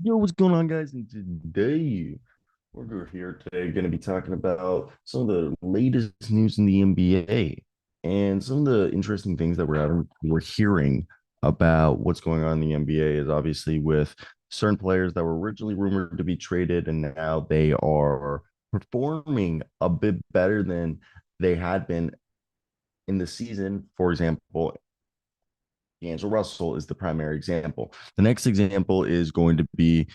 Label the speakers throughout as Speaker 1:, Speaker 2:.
Speaker 1: Yo, what's going on, guys? And today we're here today going to be talking about some of the latest news in the NBA and some of the interesting things that we're hearing about what's going on in the NBA is obviously with certain players that were originally rumored to be traded and now they are performing a bit better than they had been in the season. For example, D'Angelo Russell is the primary example. The next example is going to be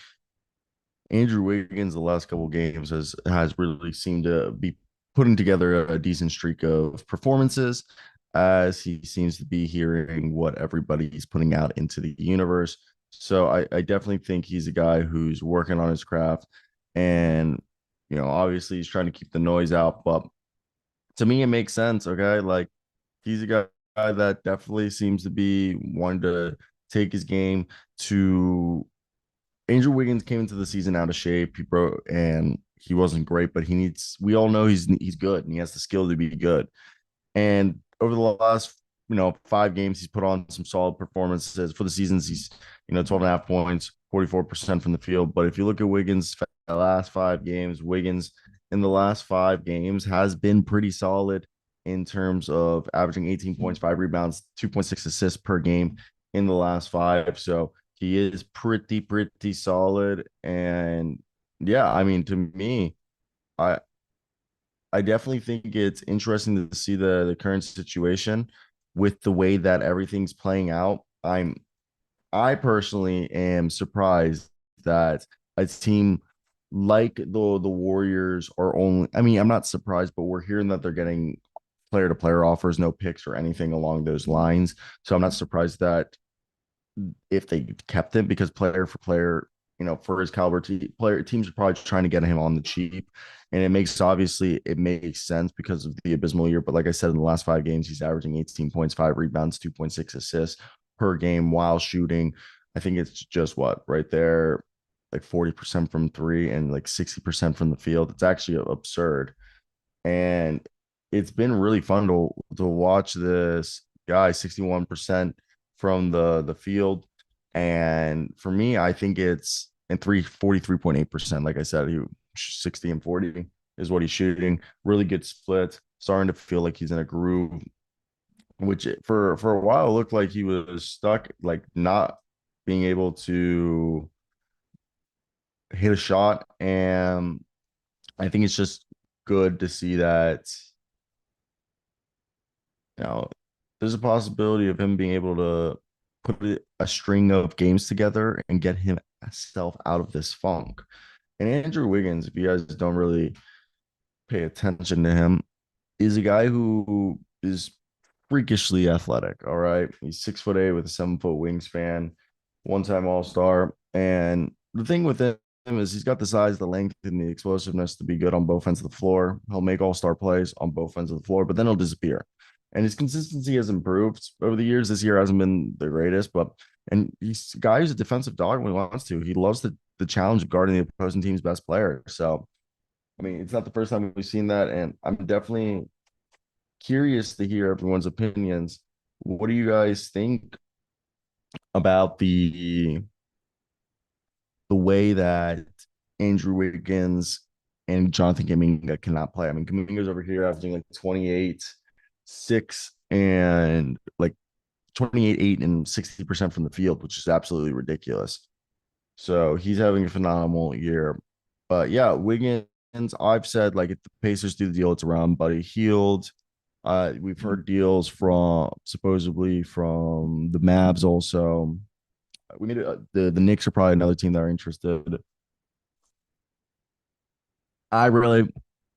Speaker 1: Andrew Wiggins. The last couple of games has really seemed to be putting together a decent streak of performances as he seems to be hearing what everybody's putting out into the universe. So I definitely think he's a guy who's working on his craft and obviously he's trying to keep the noise out, but to me it makes sense. Okay. Like he's a guy that definitely seems to be wanting to take his game to Andrew Wiggins came into the season out of shape. He broke and he wasn't great, but he needs. We all know he's good and he has the skill to be good. And over the last 5 games, he's put on some solid performances for the seasons. He's 12 and a half points, 44% from the field. But if you look at Wiggins' the last 5 games, Wiggins in the last 5 games has been pretty solid in terms of averaging 18 points, 5 rebounds, 2.6 assists per game in the last five. So he is pretty solid. And yeah, I mean, to me, I I definitely think it's interesting to see the current situation with the way that everything's playing out. I personally am surprised that a team like the Warriors are only. I mean, I'm not surprised, but we're hearing that they're getting player to player offers, no picks or anything along those lines. So I'm not surprised that if they kept him because player for player, for his caliber player teams are probably trying to get him on the cheap. And it makes sense because of the abysmal year. But like I said, in the last 5 games, he's averaging 18 points, 5 rebounds, 2.6 assists per game while shooting. I think it's just what right there, like 40% from three and like 60% from the field. It's actually absurd. And it's been really fun to watch this guy 61% from the field. And for me, I think it's in 343.8%. Like I said, he 60 and 40 is what he's shooting. Really good split. Starting to feel like he's in a groove, which for a while looked like he was stuck, like not being able to hit a shot. And I think it's just good to see that there's a possibility of him being able to put a string of games together and get himself out of this funk. And Andrew Wiggins, if you guys don't really pay attention to him, is a guy who is freakishly athletic. All right. He's 6'8" with a 7 foot wingspan, one-time all-star. And the thing with him is he's got the size, the length, and the explosiveness to be good on both ends of the floor. He'll make all-star plays on both ends of the floor, but then he'll disappear. And his consistency has improved over the years. This year hasn't been the greatest, but and he's a guy who's a defensive dog when he wants to. He loves the challenge of guarding the opposing team's best player. So I mean, it's not the first time we've seen that, and I'm definitely curious to hear everyone's opinions. What do you guys think about the way that Andrew Wiggins and Jonathan Kuminga cannot play? I mean, Kuminga's over here averaging like 28, 6, and like 28, 8, and 60% from the field, which is absolutely ridiculous. So he's having a phenomenal year. But yeah, Wiggins, I've said like if the Pacers do the deal, it's around Buddy Hield. We've heard deals from supposedly from the Mavs also. We need the Knicks are probably another team that are interested. I really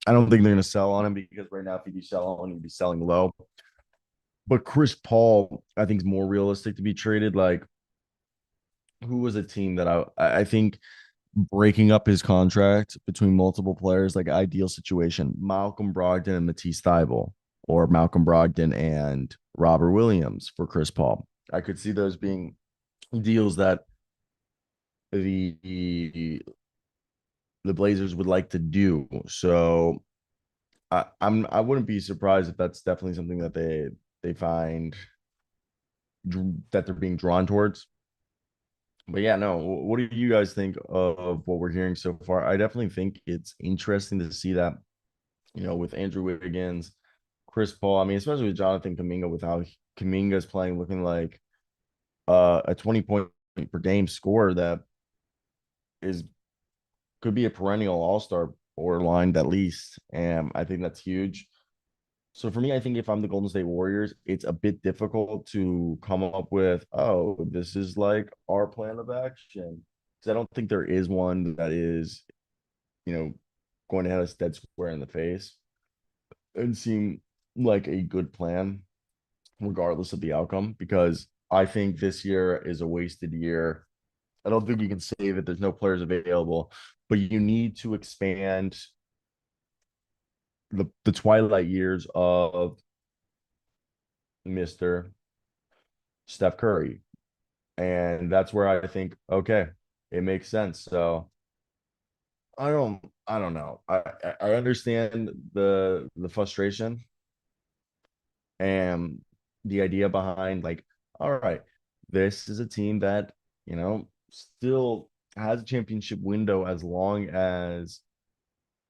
Speaker 1: I don't think they're gonna sell on him because right now if you do sell on him, you'd be selling low. But Chris Paul, I think is more realistic to be traded. Like who was a team that I think breaking up his contract between multiple players, like ideal situation, Malcolm Brogdon and Matisse Thybulle, or Malcolm Brogdon and Robert Williams for Chris Paul. I could see those being deals that the Blazers would like to do. So I wouldn't be surprised if that's definitely something that they find that they're being drawn towards. But yeah, no, what do you guys think of what we're hearing so far? I definitely think it's interesting to see that, with Andrew Wiggins, Chris Paul, I mean, especially with Jonathan Kuminga, with how Kuminga's playing, looking like a 20-point per game scorer that is could be a perennial all-star borderline at least. And I think that's huge. So for me, I think if I'm the Golden State Warriors, it's a bit difficult to come up with, oh, this is like our plan of action. Because I don't think there is one that is, you know, going to hit us dead square in the face and seem like a good plan, regardless of the outcome. Because I think this year is a wasted year. I don't think you can save it. There's no players available, but you need to expand the twilight years of Mr. Steph Curry. And that's where I think, okay, it makes sense. So I don't know. I understand the frustration and the idea behind like, all right, this is a team that, still has a championship window as long as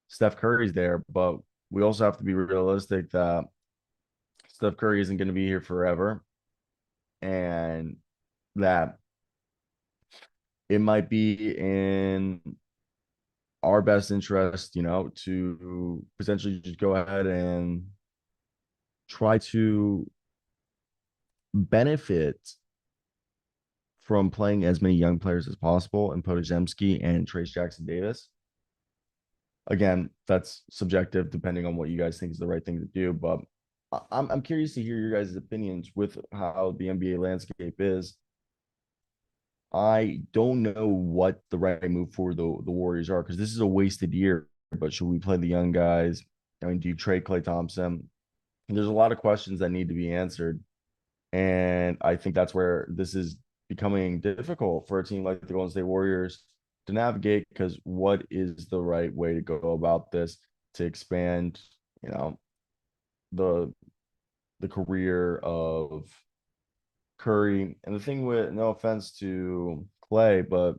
Speaker 1: Steph Curry's there, but we also have to be realistic that Steph Curry isn't going to be here forever, and that it might be in our best interest, to potentially just go ahead and try to benefit from playing as many young players as possible and Podojemski and Trace Jackson Davis. Again, that's subjective depending on what you guys think is the right thing to do, but I'm curious to hear your guys' opinions with how the NBA landscape is. I don't know what the right move for the Warriors are because this is a wasted year. But should we play the young guys? I mean, do you trade Klay Thompson? And there's a lot of questions that need to be answered, and I think that's where this is becoming difficult for a team like the Golden State Warriors to navigate. Because what is the right way to go about this to expand, you know, the the career of Curry? And the thing with no offense to Clay, but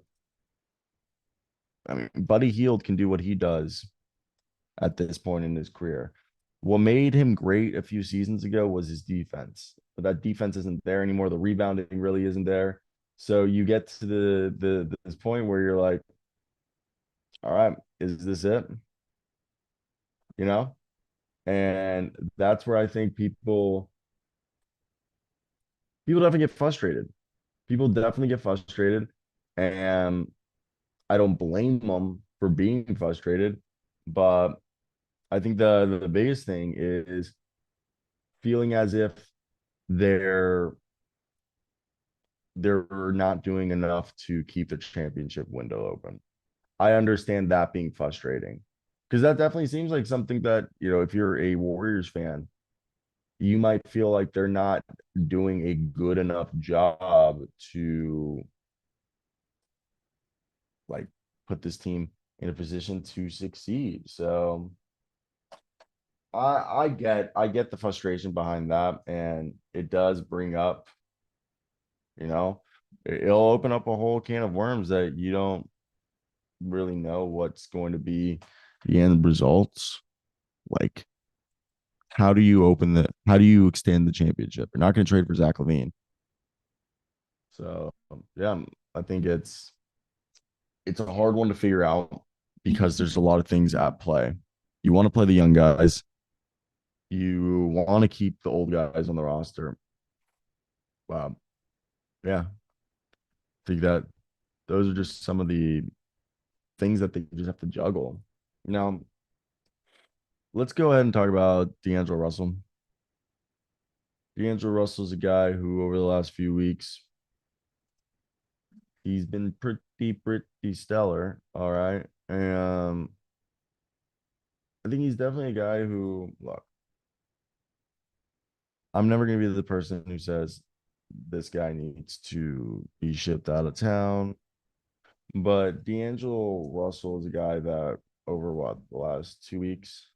Speaker 1: I mean, Buddy Hield can do what he does at this point in his career. What made him great a few seasons ago was his defense, but that defense isn't there anymore. The rebounding really isn't there. So you get to the this point where you're like, all right, is this it? You know? And that's where I think people definitely get frustrated. People definitely get frustrated. And I don't blame them for being frustrated, but I think the biggest thing is feeling as if they're they're not doing enough to keep the championship window open. I understand that being frustrating because that definitely seems like something that, if you're a Warriors fan, you might feel like they're not doing a good enough job to like put this team in a position to succeed. So I get the frustration behind that, and it does bring up, you know, it'll open up a whole can of worms that you don't really know what's going to be the end results. Like, how do you extend the championship? You're not going to trade for Zach Levine. So yeah, I think it's a hard one to figure out because there's a lot of things at play. You want to play the young guys. You want to keep the old guys on the roster. Wow. Yeah. I think that those are just some of the things that they just have to juggle. Now, let's go ahead and talk about D'Angelo Russell. D'Angelo Russell's a guy who, over the last few weeks, he's been pretty stellar. All right. And I think he's definitely a guy who, look, I'm never going to be the person who says this guy needs to be shipped out of town. But D'Angelo Russell is a guy that, over what, the last 2 weeks,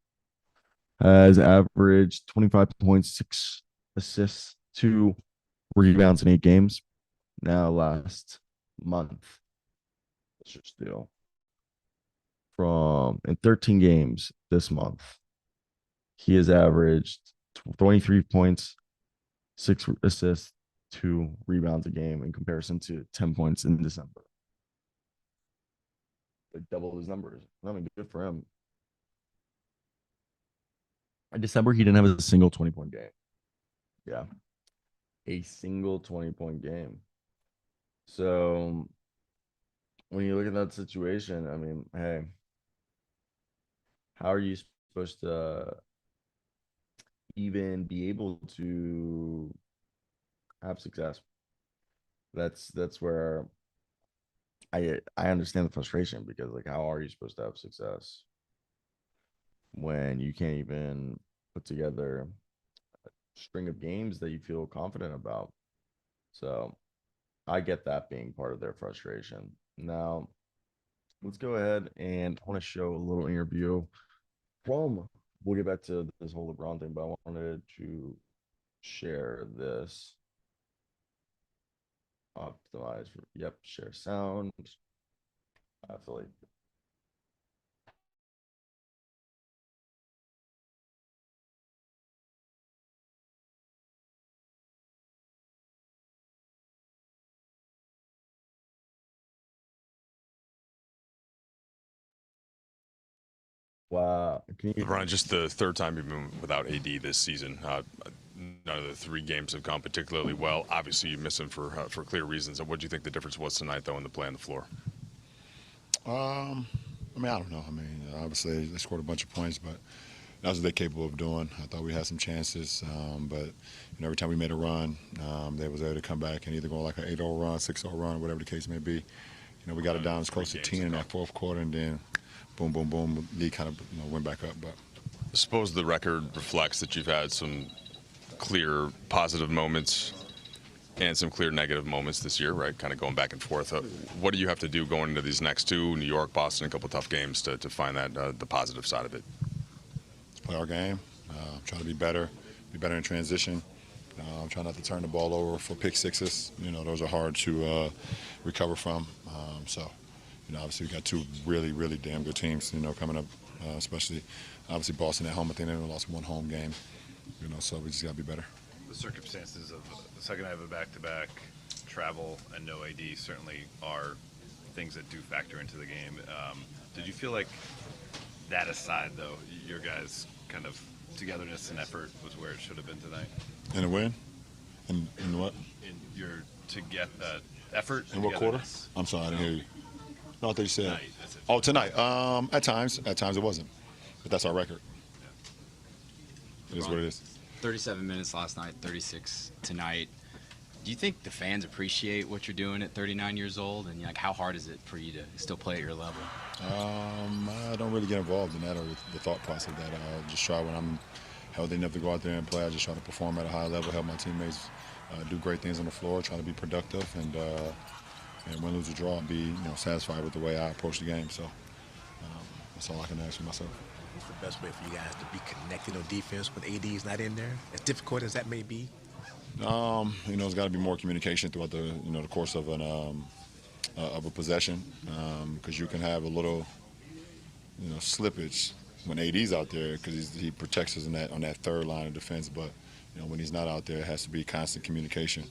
Speaker 1: has averaged 25.6 assists, 2 rebounds in 8 games. Now, last month. Let's just do from in 13 games this month. He has averaged 23 points, 6 assists, 2 rebounds a game in comparison to 10 points in December. Like double his numbers. I mean, good for him. In December, he didn't have a single 20-point game. Yeah. A single 20-point game. So when you look at that situation, I mean, hey, how are you supposed to even be able to have success? That's where I understand the frustration, because like, how are you supposed to have success when you can't even put together a string of games that you feel confident about? So I get that being part of their frustration. Now, let's go ahead, and I want to show a little interview from. We'll get back to this whole LeBron thing, but I wanted to share this. Optimize. Yep, share sound. Affiliate. Wow.
Speaker 2: LeBron, just the third time you've been without AD this season. None of the 3 games have gone particularly well. Obviously, you miss him for clear reasons. What do you think the difference was tonight, though, in the play on the floor?
Speaker 3: I mean, I don't know. I mean, obviously they scored a bunch of points, but that's what they're capable of doing. I thought we had some chances, but every time we made a run, they was able to come back and either go like an 8-0 run, 6-0 run, whatever the case may be. We got it down as close to 10 in that fourth quarter, and then boom, boom, boom, league kind of went back up. But
Speaker 2: I suppose the record reflects that you've had some clear positive moments and some clear negative moments this year, right? Kind of going back and forth. What do you have to do going into these next 2, New York, Boston, a couple tough games to find that the positive side of it?
Speaker 3: Play our game, try to be better in transition. Try not to turn the ball over for pick sixes. Those are hard to recover from. So, obviously we got 2 really, really damn good teams, coming up, especially obviously Boston at home. I think they only lost 1 home game, so we just got to be better.
Speaker 4: The circumstances of the second half of a back-to-back, travel and no AD certainly are things that do factor into the game. Did you feel like that aside, though, your guys' kind of togetherness and effort was where it should have been tonight?
Speaker 3: In a win? In what?
Speaker 4: In your effort.
Speaker 3: In what quarter? I'm sorry, I didn't hear you. No, I thought you said.
Speaker 4: Tonight,
Speaker 3: oh, tonight. At times it wasn't, but that's our record. Yeah. It is what it is.
Speaker 5: 37 minutes last night, 36 tonight. Do you think the fans appreciate what you're doing at 39 years old? And how hard is it for you to still play at your level?
Speaker 3: I don't really get involved in that or the thought process of that. I just try when I'm healthy enough to go out there and play. I just try to perform at a high level, help my teammates do great things on the floor, try to be productive, and win, lose, or draw, and be satisfied with the way I approach the game. So that's all I can ask for myself.
Speaker 6: What's the best way for you guys to be connected on defense when AD is not in there? As difficult as that may be.
Speaker 3: There's got to be more communication throughout the the course of a possession, because you can have a little slippage when AD's out there, because he protects us on that third line of defense. But when he's not out there, it has to be constant communication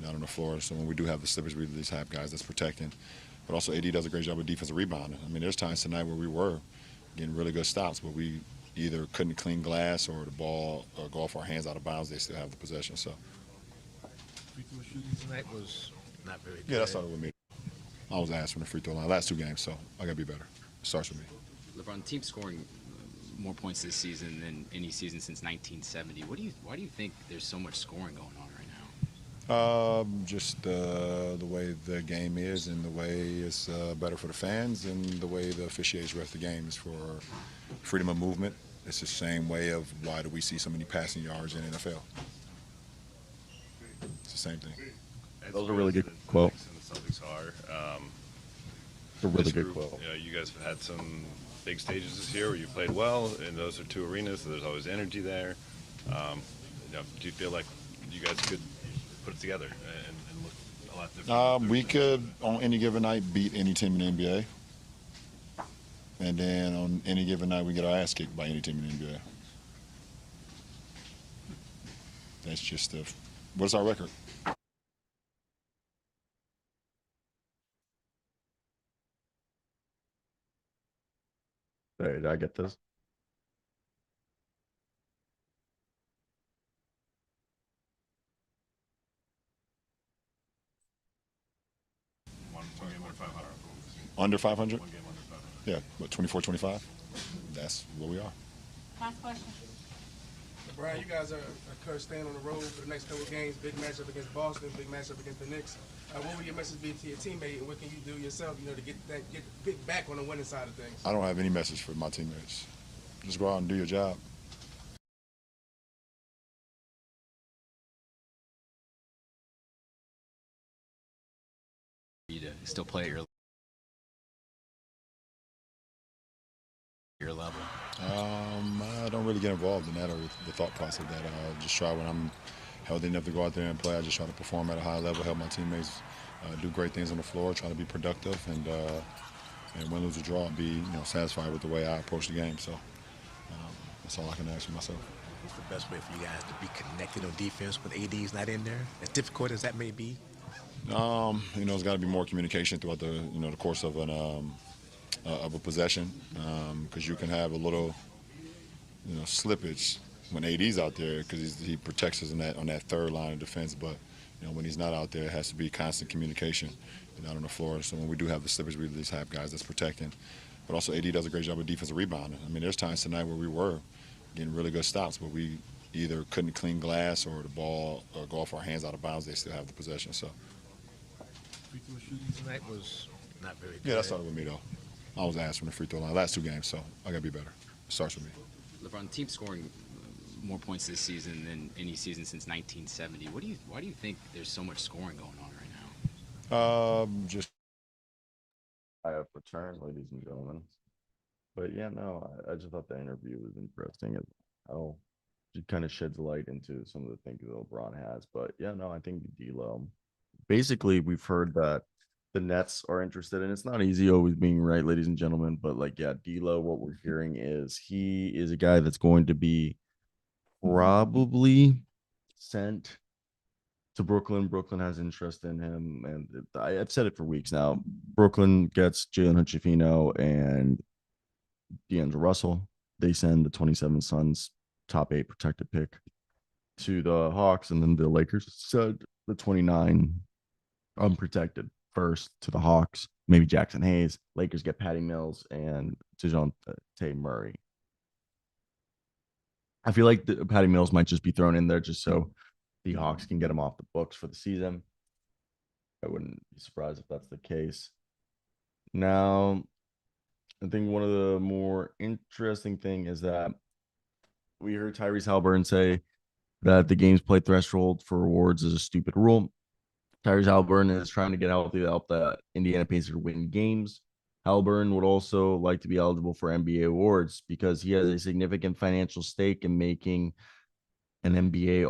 Speaker 3: out on the floor. So when we do have the slippage, we at least have guys that's protecting. But also AD does a great job with defensive rebounding. I mean, there's times tonight where we were getting really good stops, but we either couldn't clean glass or the ball or go off our hands out of bounds. They still have the possession. So.
Speaker 6: Free throw shooting tonight was not very good.
Speaker 3: Yeah, that started with me. I was asked from the free throw line last 2 games, so I got to be better. It starts with me.
Speaker 5: LeBron, team scoring more points this season than any season since 1970. Why do you think there's so much scoring going on right now?
Speaker 3: Just the way the game is, and the way it's better for the fans, and the way the officiates ref the game is for freedom of movement. It's the same way of why do we see so many passing yards in the NFL. It's the same thing.
Speaker 1: Those are really good quotes.
Speaker 4: The Celtics are.
Speaker 1: It's a really good quote.
Speaker 4: You guys have had some big stages this year where you played well, and those are 2 arenas, so there's always energy there. Do you feel like you guys could put it together and look a lot different?
Speaker 3: We could, on any given night, beat any team in the NBA. And then on any given night, we get our ass kicked by any team in the NBA. That's just what's our record?
Speaker 1: Hey, did I get this?
Speaker 4: One game under 500.
Speaker 3: Under 500?
Speaker 4: One game under 500.
Speaker 3: Yeah, but 24, 25? That's where we are.
Speaker 7: Last question.
Speaker 8: Brian, you guys are staying on the road for the next couple of games. Big matchup against Boston, big matchup against the Knicks. What would your message be to your teammate, and what can you do yourself, to get back on the winning side of things?
Speaker 3: I don't have any message for my teammates. Just go out and do your job.
Speaker 5: You to still play at your level.
Speaker 3: I don't really get involved in that or the thought process of that. I just try when I'm healthy enough to go out there and play. I just try to perform at a high level, help my teammates do great things on the floor, try to be productive, and win, lose, or draw, be satisfied with the way I approach the game. So that's all I can ask for myself.
Speaker 6: What's the best way for you guys to be connected on defense when AD's not in there? As difficult as that may be.
Speaker 3: There's got to be more communication throughout the the course of a possession, because you can have a little slippage when AD's out there because he protects us on that third line of defense. But when he's not out there, it has to be constant communication out on the floor. So when we do have the slippage, we at least have guys that's protecting. But also AD does a great job of defensive rebounding. I mean, there's times tonight where we were getting really good stops, but we either couldn't clean glass or the ball or go off our hands out of bounds. They still have the possession. So.
Speaker 6: Free throw shooting tonight was not very good.
Speaker 3: Yeah, that started with me, though. I was asked from the free throw line last two games, so I got to be better. It starts with me.
Speaker 5: LeBron, the team scoring more points this season than any season since 1970. Why do you think there's so much scoring going on right now?
Speaker 3: Just
Speaker 1: I have returned, ladies and gentlemen. But yeah, no, I just thought the interview was interesting. It kind of sheds light into some of the things that LeBron has. But yeah, no, I think D'Lo. Basically, we've heard that the Nets are interested, and it's not easy always being right, ladies and gentlemen. But D'Lo, what we're hearing is he is a guy that's going to be probably sent to Brooklyn. Brooklyn has interest in him, and I've said it for weeks now. Brooklyn gets Jalen Hood-Schifino and D'Angelo Russell. They send the 27 Suns top 8 protected pick to the Hawks, and then the Lakers send the 29 unprotected first to the Hawks. Maybe Jackson Hayes. Lakers get Patty Mills and Dejounte Murray. I feel like Patty Mills might just be thrown in there just so the Hawks can get him off the books for the season. I wouldn't be surprised if that's the case. Now, I think one of the more interesting thing is that we heard Tyrese Haliburton say that the game's play threshold for awards is a stupid rule. Tyrese Haliburton is trying to get healthy to help the Indiana Pacers win games. Haliburton would also like to be eligible for NBA awards because he has a significant financial stake in making an making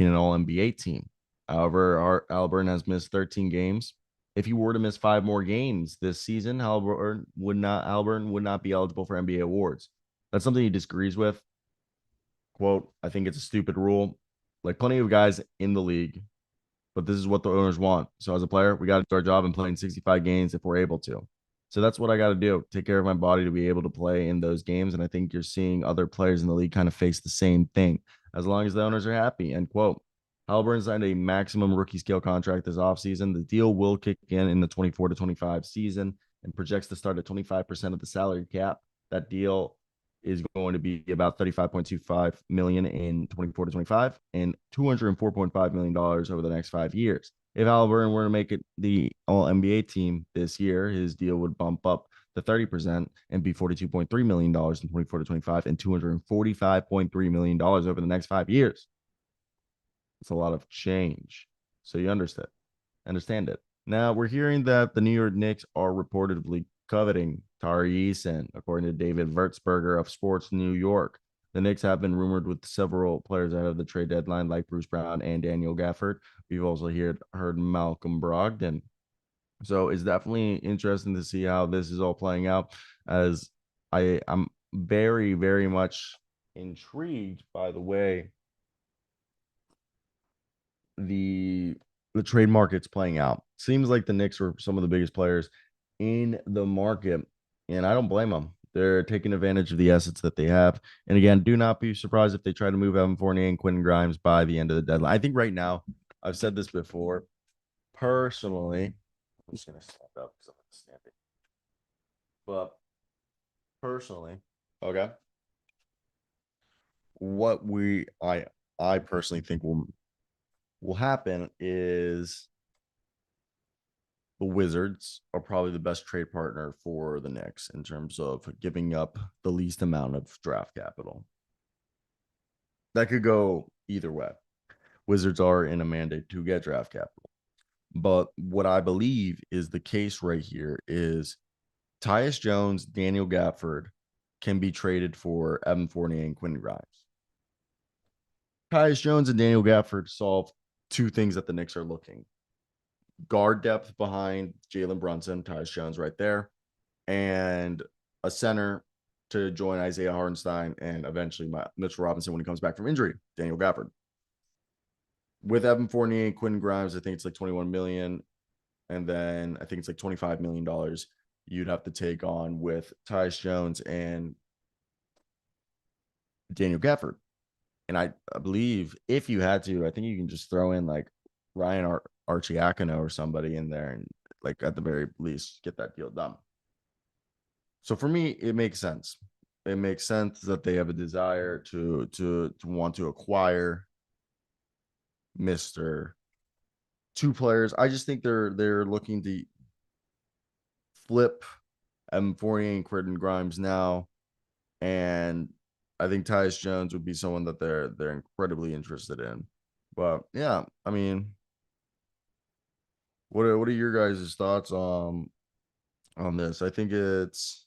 Speaker 1: an all NBA team. However, Haliburton has missed 13 games. If he were to miss 5 more games this season, Haliburton would not be eligible for NBA awards. That's something he disagrees with. Quote, I think it's a stupid rule. Like plenty of guys in the league, but this is what the owners want. So as a player, we got to do our job and play in 65 games if we're able to. So that's what I got to do. Take care of my body to be able to play in those games. And I think you're seeing other players in the league kind of face the same thing as long as the owners are happy. End quote. Haliburton signed a maximum rookie scale contract this offseason. The deal will kick in the 24 to 25 season and projects to start at 25% of the salary cap. That deal is going to be about $35.25 million in 24 to 25 and $204.5 million over the next 5 years. If Haliburton were to make it the All-NBA team this year, his deal would bump up to 30% and be $42.3 million in 24 to 25 and $245.3 million over the next 5 years. It's a lot of change. So you understand it. Now, we're hearing that the New York Knicks are reportedly coveting Tari Eason, according to David Vertsberger of Sports New York. The Knicks have been rumored with several players ahead of the trade deadline, like Bruce Brown and Daniel Gafford. We've also heard Malcolm Brogdon. So it's definitely interesting to see how this is all playing out, as I'm very, very much intrigued by the way the trade market's playing out. Seems like the Knicks are some of the biggest players in the market, and I don't blame them. They're taking advantage of the assets that they have. And again, do not be surprised if they try to move Evan Fournier and Quentin Grimes by the end of the deadline. I think right now, I've said this before, personally, I'm just gonna stand up because I'm standing. But personally, okay, what I personally think will happen is the Wizards are probably the best trade partner for the Knicks in terms of giving up the least amount of draft capital. That could go either way. Wizards are in a mandate to get draft capital. But what I believe is the case right here is Tyus Jones, Daniel Gafford can be traded for Evan Fournier and Quentin Grimes. Tyus Jones and Daniel Gafford solve two things that the Knicks are looking. Guard depth behind Jalen Brunson, Tyus Jones right there, and a center to join Isaiah Hartenstein and eventually Mitchell Robinson when he comes back from injury, Daniel Gafford. With Evan Fournier and Quentin Grimes, I think it's like $21 million, and then I think it's like $25 million you'd have to take on with Tyus Jones and Daniel Gafford. And I believe if you had to, I think you can just throw in like Ryan Archiakono or somebody in there and like at the very least get that deal done. So for me, it makes sense. It makes sense that they have a desire to want to acquire Mr. Two players. I just think they're looking to flip Fournier and Quentin Grimes now, and I think Tyus Jones would be someone that they're incredibly interested in. But yeah, I mean, what are your guys' thoughts on this? I think it's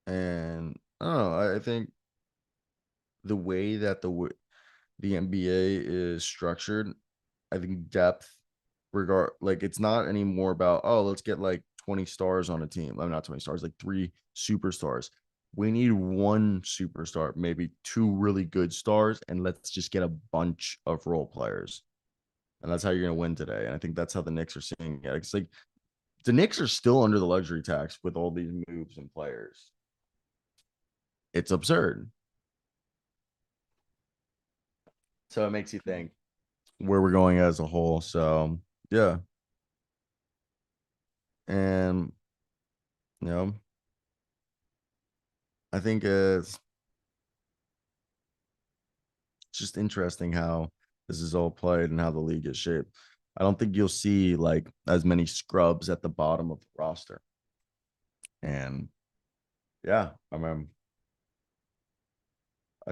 Speaker 1: and I don't know. I think the way that the NBA is structured, I think depth like it's not anymore about, oh, let's get like 20 stars on a team. I'm not 20 stars, like 3 superstars. We need 1 superstar, maybe 2 really good stars, and let's just get a bunch of role players. And that's how you're going to win today. And I think that's how the Knicks are seeing it. It's like the Knicks are still under the luxury tax with all these moves and players. It's absurd. So it makes you think where we're going as a whole. So yeah. And I think it's just interesting how this is all played and how the league is shaped. I don't think you'll see like as many scrubs at the bottom of the roster. And yeah, I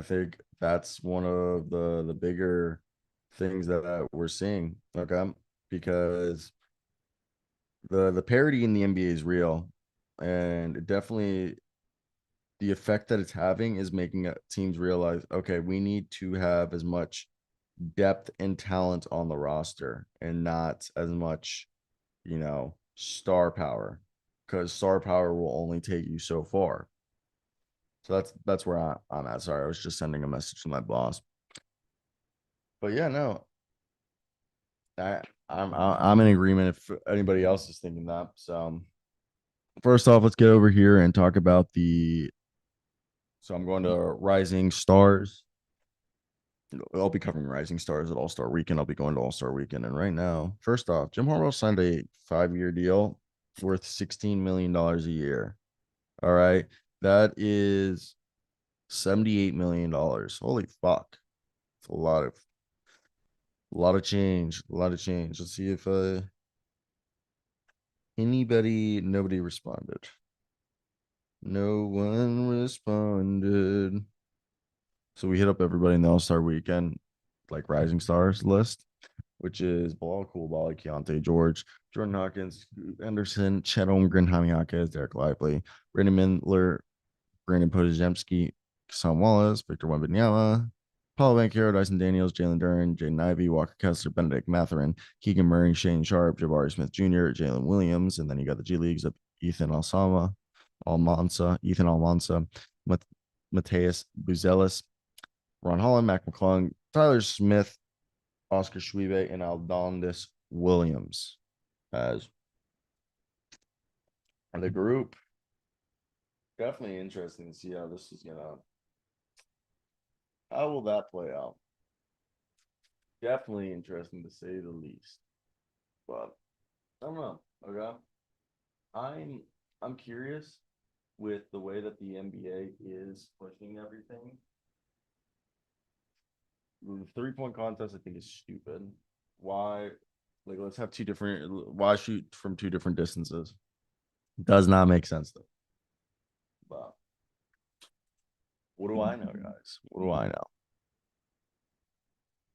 Speaker 1: think that's one of the bigger things that we're seeing. Okay. Because the parity in the NBA is real, and it definitely the effect that it's having is making teams realize, okay, we need to have as much depth and talent on the roster and not as much, star power, because star power will only take you so far. So that's where I'm at. Sorry, I was just sending a message to my boss. But yeah, no, I'm in agreement if anybody else is thinking that. So first off, let's get over here and talk about so I'm going to Rising Stars. I'll be covering Rising Stars at All-Star Weekend. I'll be going to All-Star Weekend. And right now, first off, Jim Harbaugh signed a 5-year deal worth $16 million a year. All right. That is $78 million. Holy fuck. It's a lot of change. A lot of change. Let's see if nobody responded. No one responded. So we hit up everybody in the All-Star Weekend, like Rising Stars list. which is Bilal Coulibaly, Keontae George, Jordan Hawkins, Anderson, Chet Holmgren, Jaime Jaquez, Derek Lively, Brandon Miller, Brandon Podojemski, Kassan Wallace, Victor Wembanyama, Paul Banchero, Dyson Daniels, Jalen Duren, Jaden Ivey, Walker Kessler, Benedict Mathurin, Keegan Murray, Shane Sharp, Jabari Smith Jr., Jalen Williams, and then you got the G Leagues of Ethan Almansa, Mateus Buzelis, Ron Holland, Mac McClung, Tyler Smith, Oscar Schwiebe, and Aldondis Williams as the group. Definitely interesting to see how this is how will that play out? Definitely interesting to say the least. But I don't know. Okay. I'm curious with the way that the NBA is pushing everything. The 3-point contest, I think, is stupid. Why? Like, let's have two different. Why shoot from two different distances? Does not make sense though. But what do I know, guys? What do I know?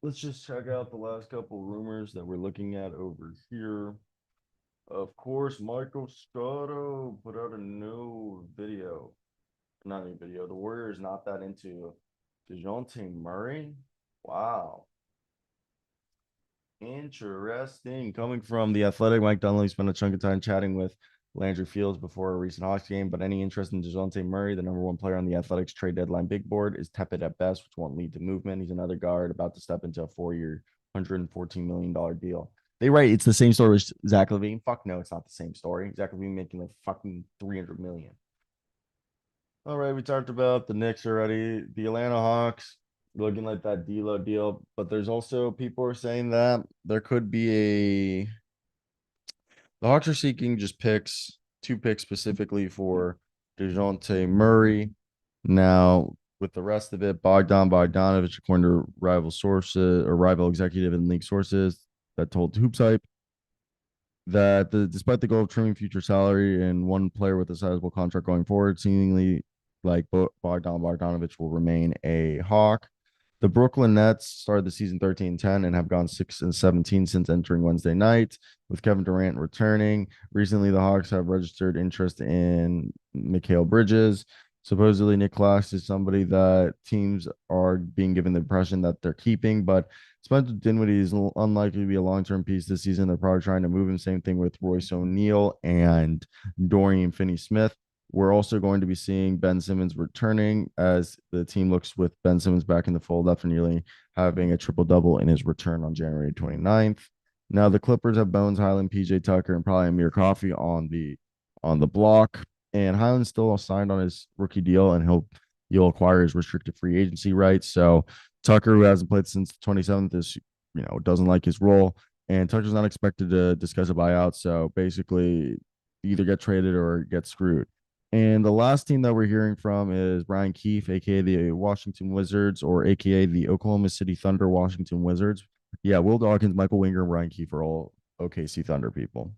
Speaker 1: Let's just check out the last couple rumors that we're looking at over here. Of course, Michael Scotto put out a new video. Not a new video. The Warriors not that into Dejounte Murray. Wow. Interesting. Coming from the Athletic, Mike Dunleavy spent a chunk of time chatting with Landry Fields before a recent Hawks game, but any interest in Dejounte Murray, the number one player on the Athletics trade deadline big board, is tepid at best, which won't lead to movement. He's another guard about to step into a 4-year, $114 million deal. They write it's the same story as Zach LaVine. Fuck no, it's not the same story. Zach LaVine making like fucking $300 million. All right, we talked about the Knicks already. The Atlanta Hawks looking like that D'Lo deal, but there's also people are saying that there could be the Hawks are seeking just two picks specifically for Dejounte Murray. Now, with the rest of it, Bogdanovich, according to rival sources or rival executive and league sources that told Hoops Hype that despite the goal of trimming future salary and one player with a sizable contract going forward, seemingly like Bogdanovich will remain a Hawk. The Brooklyn Nets started the season 13-10 and have gone 6-17 since entering Wednesday night, with Kevin Durant returning. Recently, the Hawks have registered interest in Mikal Bridges. Supposedly, Nick Clax is somebody that teams are being given the impression that they're keeping, but Spencer Dinwiddie is unlikely to be a long-term piece this season. They're probably trying to move him. Same thing with Royce O'Neal and Dorian Finney-Smith. We're also going to be seeing Ben Simmons returning as the team looks with Ben Simmons back in the fold after nearly having a triple-double in his return on January 29th. Now, the Clippers have Bones, Highland, PJ Tucker, and probably Amir Coffey on the block. And Highland's still signed on his rookie deal, and he'll acquire his restricted free agency rights. So Tucker, who hasn't played since the 27th, is doesn't like his role, and Tucker's not expected to discuss a buyout. So basically, either get traded or get screwed. And the last team that we're hearing from is Brian Keefe, aka the Washington Wizards, or aka the Oklahoma City Thunder Washington Wizards. Yeah, Will Dawkins, Michael Winger, and Brian Keefe are all OKC Thunder people.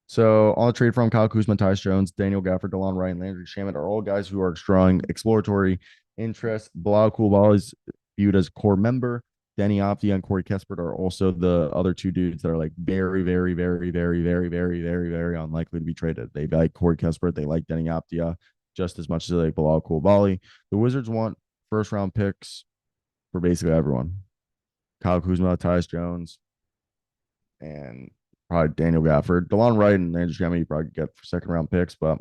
Speaker 1: So on the trade from Kyle Kuzma, Tyus Jones, Daniel Gafford, DeLon Wright, and Landry Shamet are all guys who are drawing exploratory interest. Bilal Coulibaly is viewed as a core member. Danny Avdija and Corey Kispert are also the other two dudes that are like very, very, very, very, very, very, very, very unlikely to be traded. They like Corey Kispert. They like Danny Avdija just as much as they like Bilal Coulibaly. The Wizards want first-round picks for basically everyone. Kyle Kuzma, Tyus Jones, and probably Daniel Gafford. DeLon Wright and Landry Shamet you probably get for second-round picks, but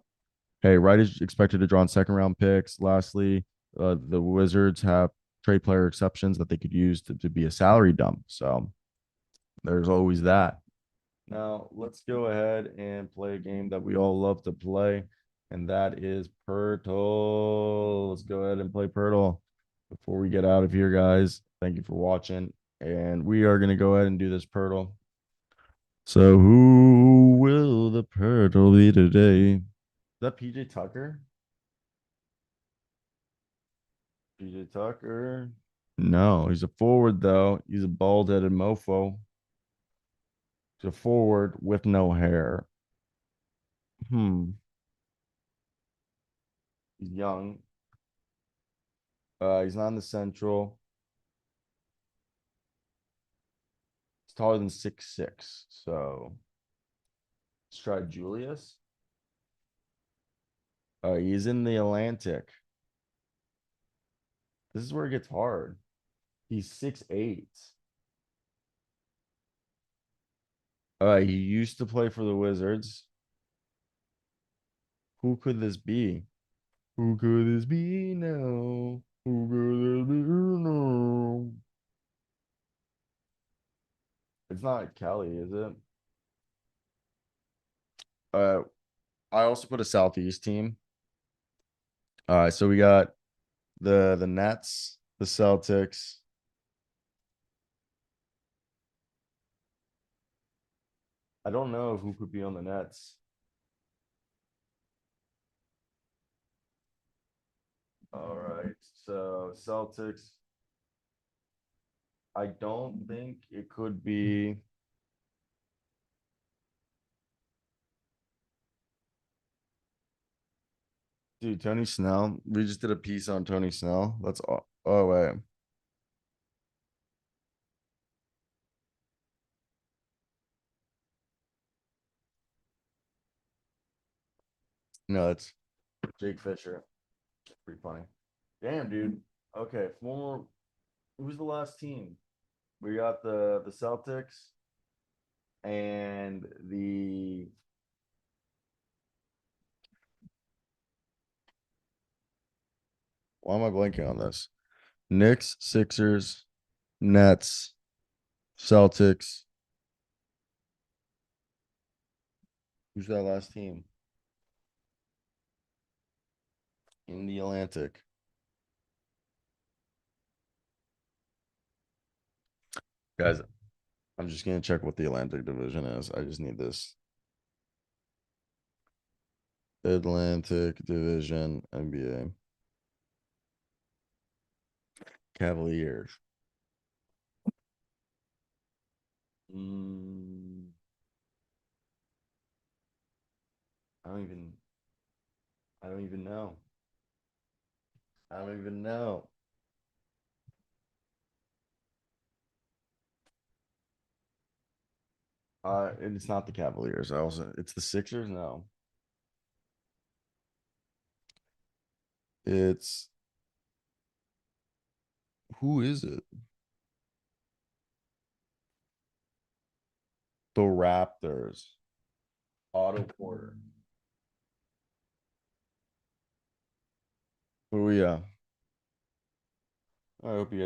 Speaker 1: hey, Wright is expected to draw on second-round picks. Lastly, the Wizards have trade player exceptions that they could use to be a salary dump. So there's always that. Now, let's go ahead and play a game that we all love to play, and that is Pirtle. Let's go ahead and play Pirtle before we get out of here, guys. Thank you for watching, and we are going to go ahead and do this Pirtle. So who will the Pirtle be today? Is that PJ Tucker? PJ Tucker. No, he's a forward, though. He's a bald-headed mofo. He's a forward with no hair. He's young. He's not in the Central. He's taller than 6'6". So let's try Julius. He's in the Atlantic. This is where it gets hard. He's 6'8". He used to play for the Wizards. Who could this be? Who could this be now? Who could this be now? It's not Kelly, is it? I also put a Southeast team. So we got the Nets, the Celtics. I don't know who could be on the Nets. All right, so Celtics. I don't think it could be. Dude, Tony Snell. We just did a piece on Tony Snell. That's all. Oh, wait. No, it's Jake Fisher. Pretty funny. Damn, dude. Okay, former. Who's the last team? We got the Celtics and the why am I blanking on this? Knicks, Sixers, Nets, Celtics. Who's that last team? In the Atlantic. Guys, I'm just gonna check what the Atlantic division is. I just need this. Atlantic Division NBA. Cavaliers. Mm, I don't even know. I don't even know. It's not the Cavaliers. It's the Sixers. No, it's who is it? The Raptors. Otto Porter. Oh yeah. I hope you